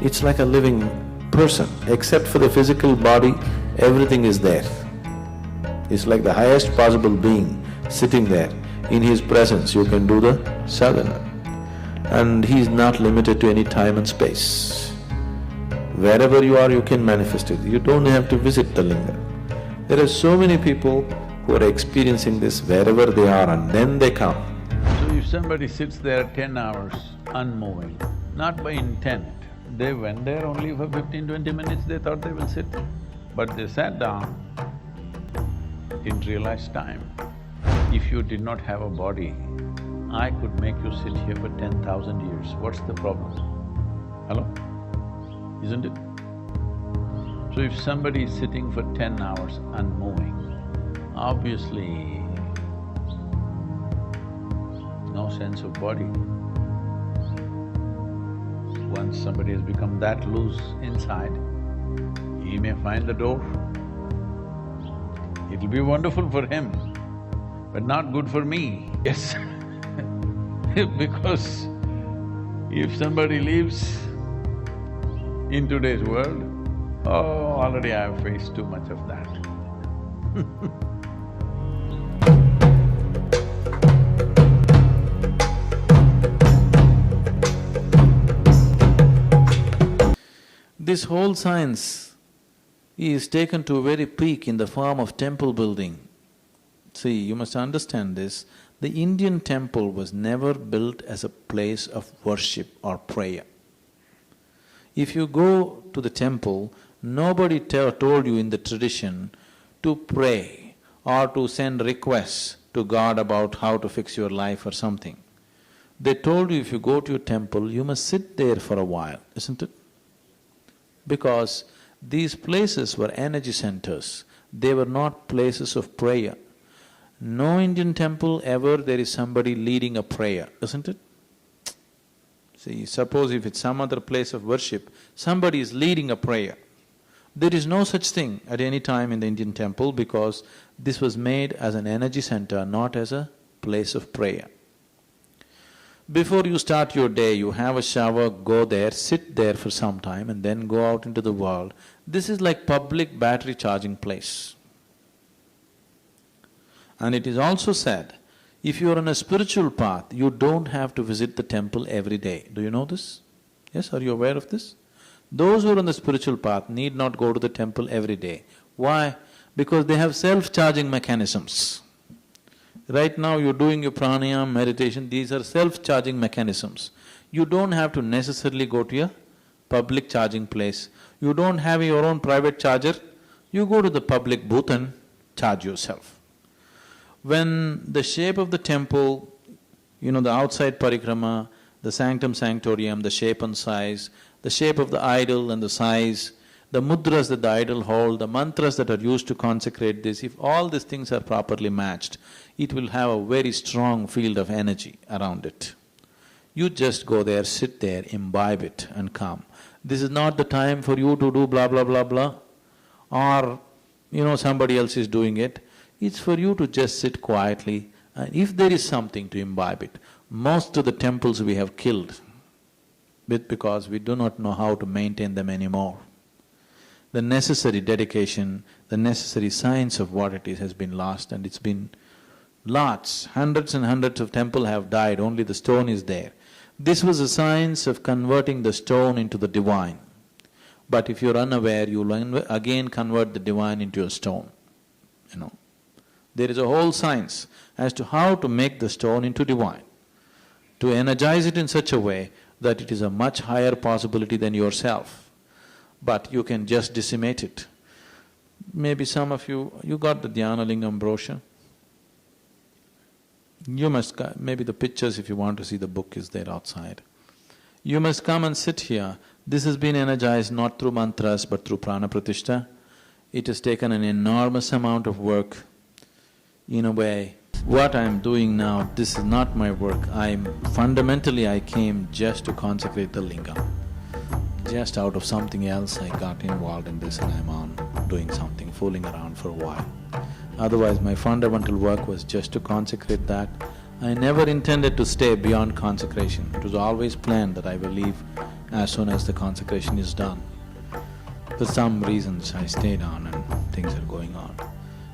It's like a living person. Except for the physical body, everything is there. It's like the highest possible being sitting there. In his presence, you can do the sadhana. And he is not limited to any time and space. Wherever you are, you can manifest it. You don't have to visit the linga. There are so many people who are experiencing this wherever they are, and then they come. So if somebody sits there 10 hours unmoving, not by intent, they went there only for 15-20 minutes, they thought they will sit, but they sat down, didn't realize time. If you did not have a body, I could make you sit here for 10,000 years, what's the problem? Hello? Isn't it? So if somebody is sitting for 10 hours unmoving, obviously no sense of body. Once somebody has become that loose inside, he may find the door. It'll be wonderful for him, but not good for me, yes because if somebody lives in today's world, oh, already I have faced too much of that This whole science is taken to a very peak in the form of temple building. See, you must understand this, the Indian temple was never built as a place of worship or prayer. If you go to the temple, nobody told you in the tradition to pray or to send requests to God about how to fix your life or something. They told you if you go to your temple, you must sit there for a while, isn't it? Because these places were energy centers, they were not places of prayer. No Indian temple ever there is somebody leading a prayer, isn't it? See, suppose if it's some other place of worship, somebody is leading a prayer. There is no such thing at any time in the Indian temple because this was made as an energy center, not as a place of prayer. Before you start your day, you have a shower, go there, sit there for some time and then go out into the world. This is like public battery charging place. And it is also said, if you are on a spiritual path, you don't have to visit the temple every day. Do you know this? Yes, are you aware of this? Those who are on the spiritual path need not go to the temple every day. Why? Because they have self-charging mechanisms. Right now you're doing your pranayama, meditation, these are self-charging mechanisms. You don't have to necessarily go to a public charging place. You don't have your own private charger, you go to the public booth and charge yourself. When the shape of the temple, the outside parikrama, the sanctum sanctorium, the shape and size, the shape of the idol and the size, the mudras that the idol hold, the mantras that are used to consecrate this, if all these things are properly matched, it will have a very strong field of energy around it. You just go there, sit there, imbibe it and come. This is not the time for you to do blah blah blah blah or somebody else is doing it. It's for you to just sit quietly and if there is something to imbibe it. Most of the temples we have killed because we do not know how to maintain them anymore. The necessary dedication, the necessary science of what it is has been lost and it's been lots, hundreds and hundreds of temples have died, only the stone is there. This was a science of converting the stone into the divine. But if you're unaware, you'll again convert the divine into a stone, There is a whole science as to how to make the stone into divine, to energize it in such a way that it is a much higher possibility than yourself. But you can just decimate it. Maybe some of you got the Dhyana Lingam brochure? You must… maybe the pictures if you want to see the book is there outside. You must come and sit here. This has been energized not through mantras but through prana pratishta. It has taken an enormous amount of work. In a way, what I'm doing now, this is not my work. Fundamentally I came just to consecrate the lingam. Just out of something else I got involved in this and I'm on doing something, fooling around for a while. Otherwise my fundamental work was just to consecrate that. I never intended to stay beyond consecration. It was always planned that I will leave as soon as the consecration is done. For some reasons I stayed on and things are going on.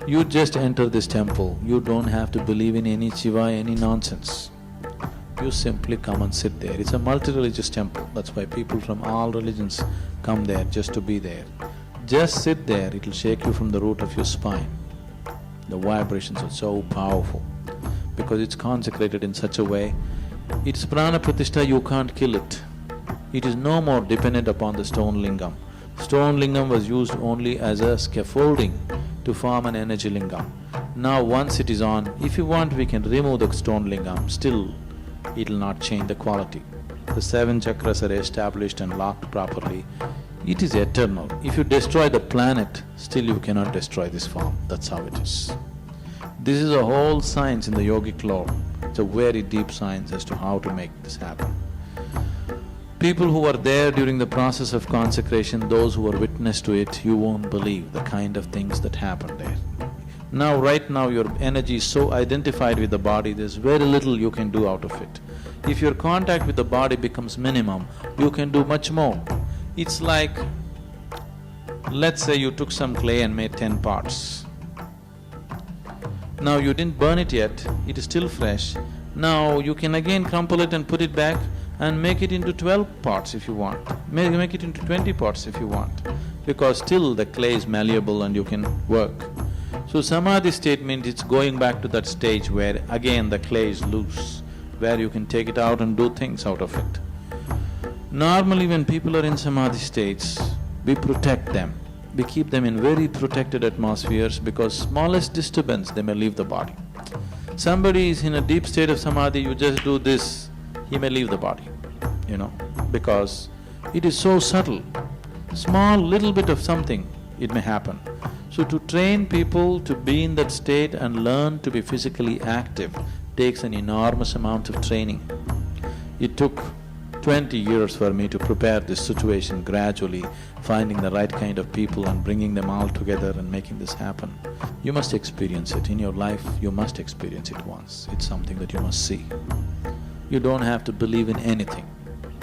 You just enter this temple, you don't have to believe in any Shiva, any nonsense. You simply come and sit there. It's a multi-religious temple, that's why people from all religions come there just to be there. Just sit there, it'll shake you from the root of your spine. The vibrations are so powerful because it's consecrated in such a way. It's prana pratishtha, you can't kill it. It is no more dependent upon the stone lingam. Stone lingam was used only as a scaffolding to form an energy lingam. Now once it is on, if you want we can remove the stone lingam, still it'll not change the quality. The 7 chakras are established and locked properly. It is eternal. If you destroy the planet, still you cannot destroy this form. That's how it is. This is a whole science in the yogic lore. It's a very deep science as to how to make this happen. People who are there during the process of consecration, those who are witness to it, you won't believe the kind of things that happen there. Now, right now, your energy is so identified with the body, there's very little you can do out of it. If your contact with the body becomes minimum, you can do much more. It's like, let's say you took some clay and made 10 pots. Now you didn't burn it yet, it is still fresh. Now you can again crumple it and put it back and make it into 12 pots if you want. Make it into 20 pots if you want, because still the clay is malleable and you can work. So samadhi state means it's going back to that stage where again the clay is loose, where you can take it out and do things out of it. Normally when people are in samadhi states, we protect them. We keep them in very protected atmospheres because smallest disturbance they may leave the body. Somebody is in a deep state of samadhi, you just do this, he may leave the body, because it is so subtle. Small little bit of something, it may happen. So to train people to be in that state and learn to be physically active takes an enormous amount of training. It took 20 years for me to prepare this situation gradually, finding the right kind of people and bringing them all together and making this happen. You must experience it in your life, you must experience it once. It's something that you must see. You don't have to believe in anything.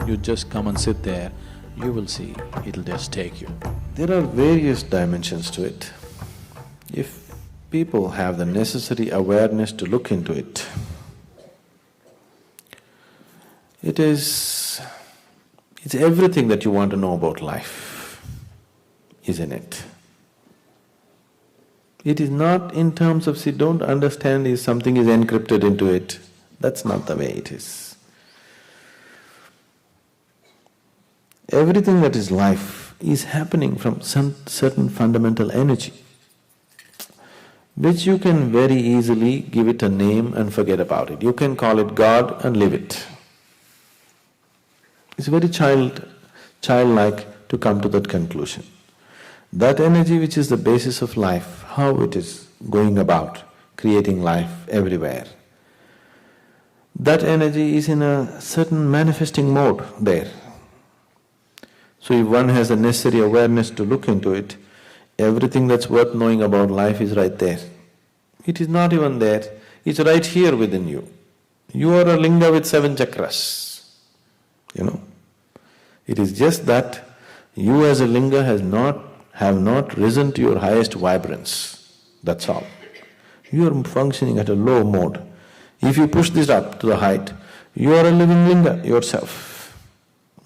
You just come and sit there, you will see, it'll just take you. There are various dimensions to it. If people have the necessary awareness to look into it, it's everything that you want to know about life, isn't it? It is not in terms of, don't understand if something is encrypted into it. That's not the way it is. Everything that is life is happening from some certain fundamental energy, which you can very easily give it a name and forget about it. You can call it God and leave it. It's very childlike to come to that conclusion. That energy which is the basis of life, how it is going about creating life everywhere, that energy is in a certain manifesting mode there. So if one has the necessary awareness to look into it, everything that's worth knowing about life is right there. It is not even there, it's right here within you. You are a linga with 7 chakras, It is just that you as a linga have not risen to your highest vibrance, that's all. You are functioning at a low mode. If you push this up to the height, you are a living linga yourself,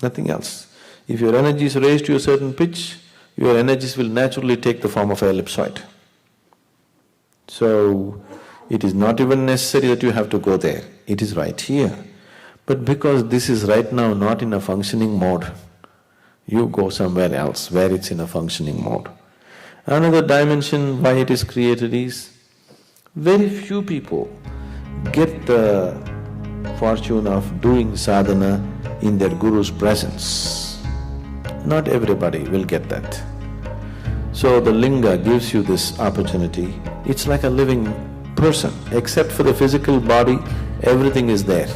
nothing else. If your energy is raised to a certain pitch, your energies will naturally take the form of an ellipsoid. So, it is not even necessary that you have to go there, it is right here. But because this is right now not in a functioning mode, you go somewhere else where it's in a functioning mode. Another dimension why it is created is, very few people get the fortune of doing sadhana in their guru's presence. Not everybody will get that. So the linga gives you this opportunity. It's like a living person, except for the physical body, everything is there.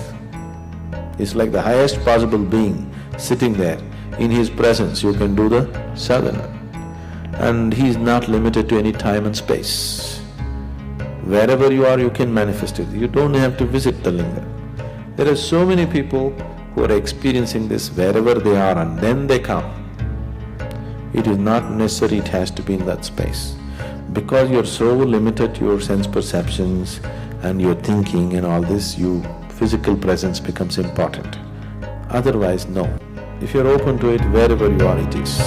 It's like the highest possible being sitting there. In his presence you can do the sadhana. And he is not limited to any time and space. Wherever you are, you can manifest it. You don't have to visit the linga. There are so many people who are experiencing this wherever they are and then they come. It is not necessary it has to be in that space. Because you're so limited to your sense perceptions and your thinking and all this, physical presence becomes important. Otherwise, no. If you're open to it, wherever you are, it is.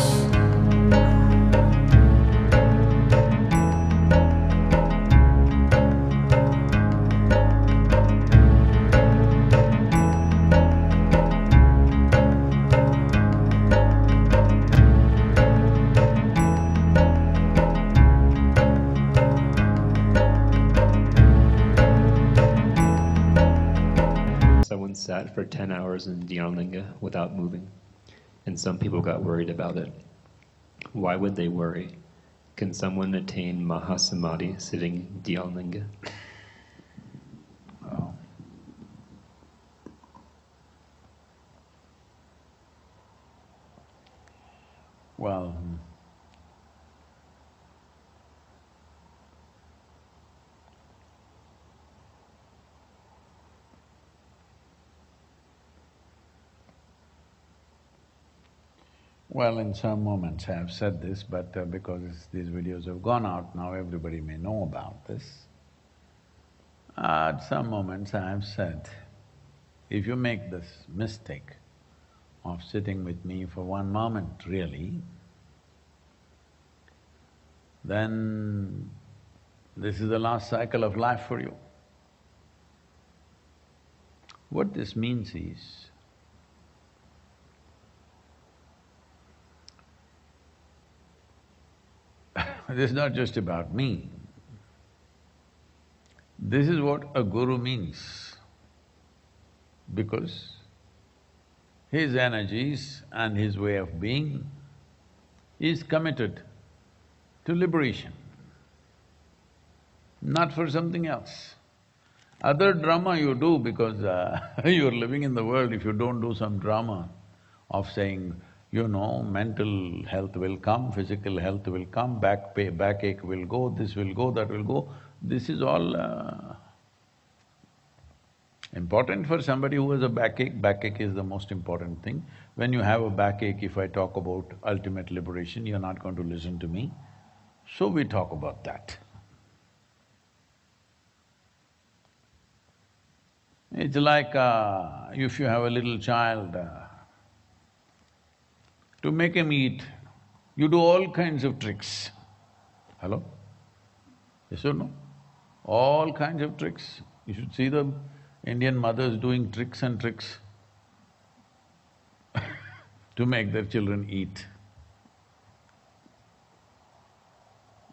Someone sat for 10 hours in Dhyanalinga without moving, and some people got worried about it. Why would they worry? Can someone attain Mahasamadhi sitting in Dhyanalinga? Oh. Well, in some moments I have said this, but because these videos have gone out, now everybody may know about this. At some moments I have said, if you make this mistake of sitting with me for one moment really, then this is the last cycle of life for you. What this means is, this is not just about me. This is what a guru means, because his energies and his way of being is committed to liberation, not for something else. Other drama you do because you're living in the world. If you don't do some drama of saying, mental health will come, physical health will come, backache will go, this will go, that will go, this is all important for somebody who has a backache. Backache is the most important thing. When you have a backache, if I talk about ultimate liberation, you're not going to listen to me, so we talk about that. It's like if you have a little child, to make him eat, you do all kinds of tricks. Hello? Yes or no? All kinds of tricks. You should see the Indian mothers doing tricks and tricks to make their children eat.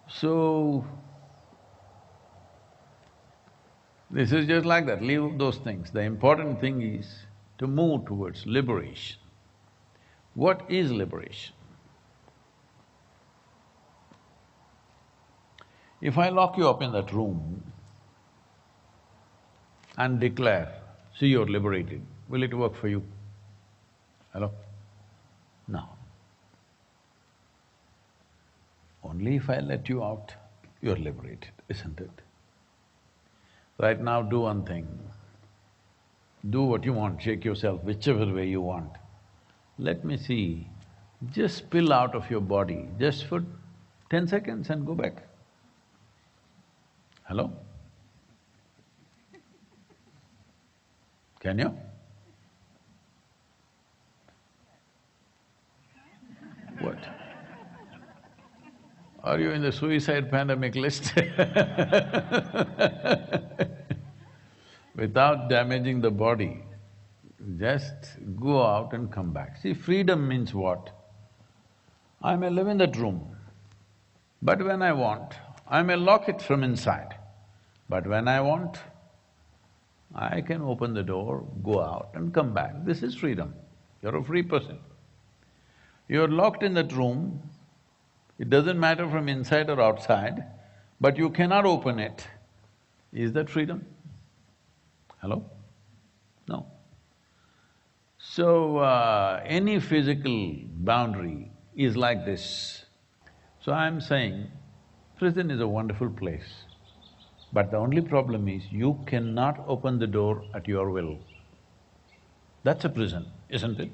So, this is just like that, leave those things. The important thing is to move towards liberation. What is liberation? If I lock you up in that room and declare, see, you're liberated, will it work for you? Hello? No. Only if I let you out, you're liberated, isn't it? Right now, do one thing. Do what you want, shake yourself whichever way you want. Let me see, just spill out of your body, just for 10 seconds and go back. Hello? Can you? What? Are you in the suicide pandemic list? Without damaging the body, just go out and come back. See, freedom means what? I may live in that room, but when I want, I may lock it from inside. But when I want, I can open the door, go out and come back. This is freedom. You're a free person. You're locked in that room, it doesn't matter from inside or outside, but you cannot open it. Is that freedom? Hello? No. So, any physical boundary is like this. So I'm saying, prison is a wonderful place, but the only problem is you cannot open the door at your will. That's a prison, isn't it?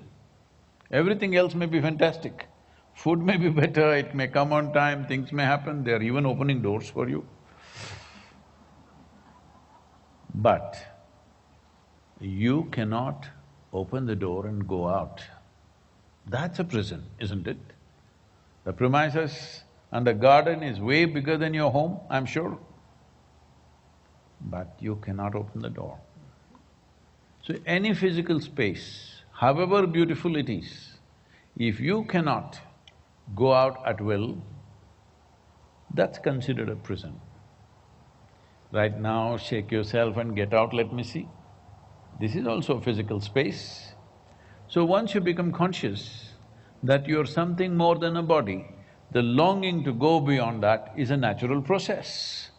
Everything else may be fantastic. Food may be better, it may come on time, things may happen, they're even opening doors for you. But you cannot open the door and go out. That's a prison, isn't it? The premises and the garden is way bigger than your home, I'm sure. But you cannot open the door. So any physical space, however beautiful it is, if you cannot go out at will, that's considered a prison. Right now, shake yourself and get out, let me see. This is also a physical space. So once you become conscious that you're something more than a body, the longing to go beyond that is a natural process.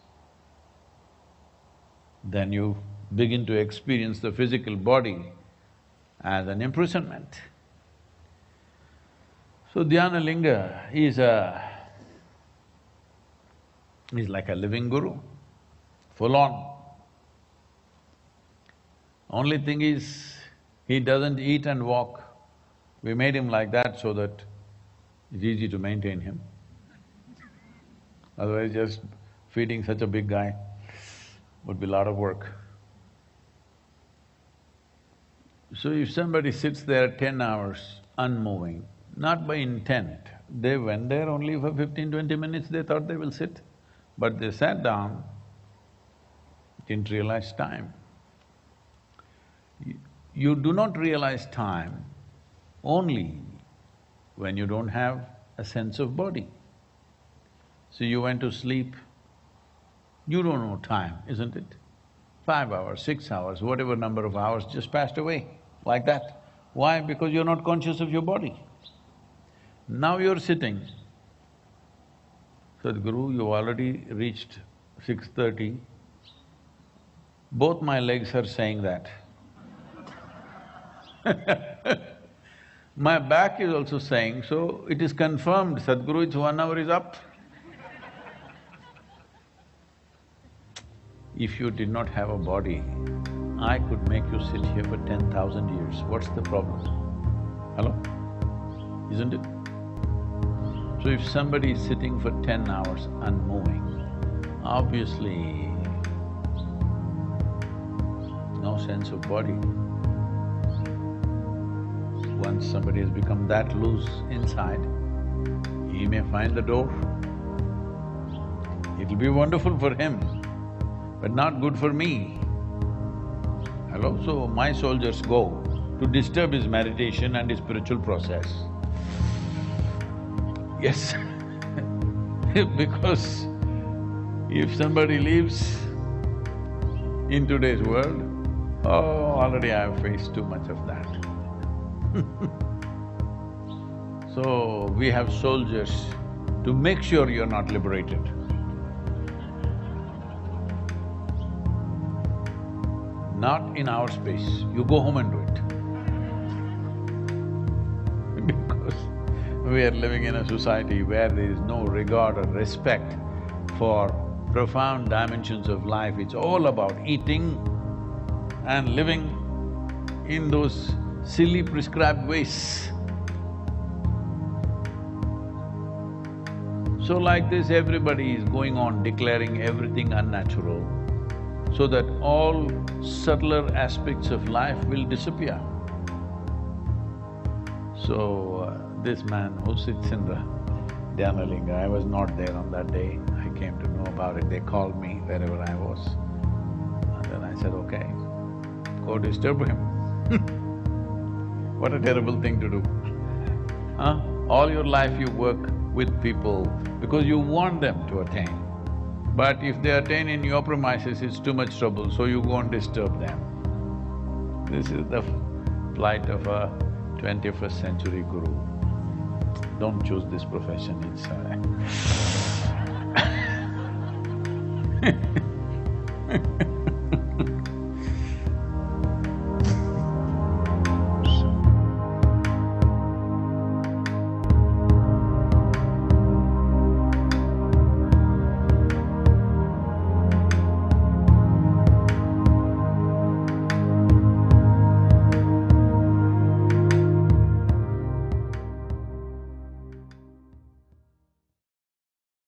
Then you begin to experience the physical body as an imprisonment. So Dhyanalinga is like a living guru, full on. Only thing is, he doesn't eat and walk. We made him like that so that it's easy to maintain him. Otherwise just feeding such a big guy would be a lot of work. So if somebody sits there 10 hours unmoving, not by intent, they went there only for 15–20 minutes, they thought they will sit, but they sat down, didn't realize time. You do not realize time only when you don't have a sense of body. So you went to sleep, you don't know time, isn't it? 5 hours, 6 hours, whatever number of hours just passed away, like that. Why? Because you're not conscious of your body. Now you're sitting. Sadhguru, you've already reached 6:30. Both my legs are saying that. My back is also saying, so it is confirmed, Sadhguru, it's 1 hour is up. If you did not have a body, I could make you sit here for 10,000 years, what's the problem? Hello? Isn't it? So if somebody is sitting for 10 hours unmoving, obviously no sense of body. Once somebody has become that loose inside, he may find the door. It'll be wonderful for him, but not good for me. Hello? So my soldiers go to disturb his meditation and his spiritual process. Yes, because if somebody lives in today's world, oh, already I have faced too much of that. So we have soldiers to make sure you're not liberated. Not in our space, you go home and do it. Because we are living in a society where there is no regard or respect for profound dimensions of life. It's all about eating and living in those silly prescribed ways. So like this, everybody is going on declaring everything unnatural, so that all subtler aspects of life will disappear. So, this man who sits in the Dhyanalinga, I was not there on that day, I came to know about it, they called me wherever I was. And then I said, okay, go disturb him. What a terrible thing to do, huh? All your life you work with people because you want them to attain. But if they attain in your premises, it's too much trouble, so you go and disturb them. This is the plight of a 21st century guru. Don't choose this profession, it's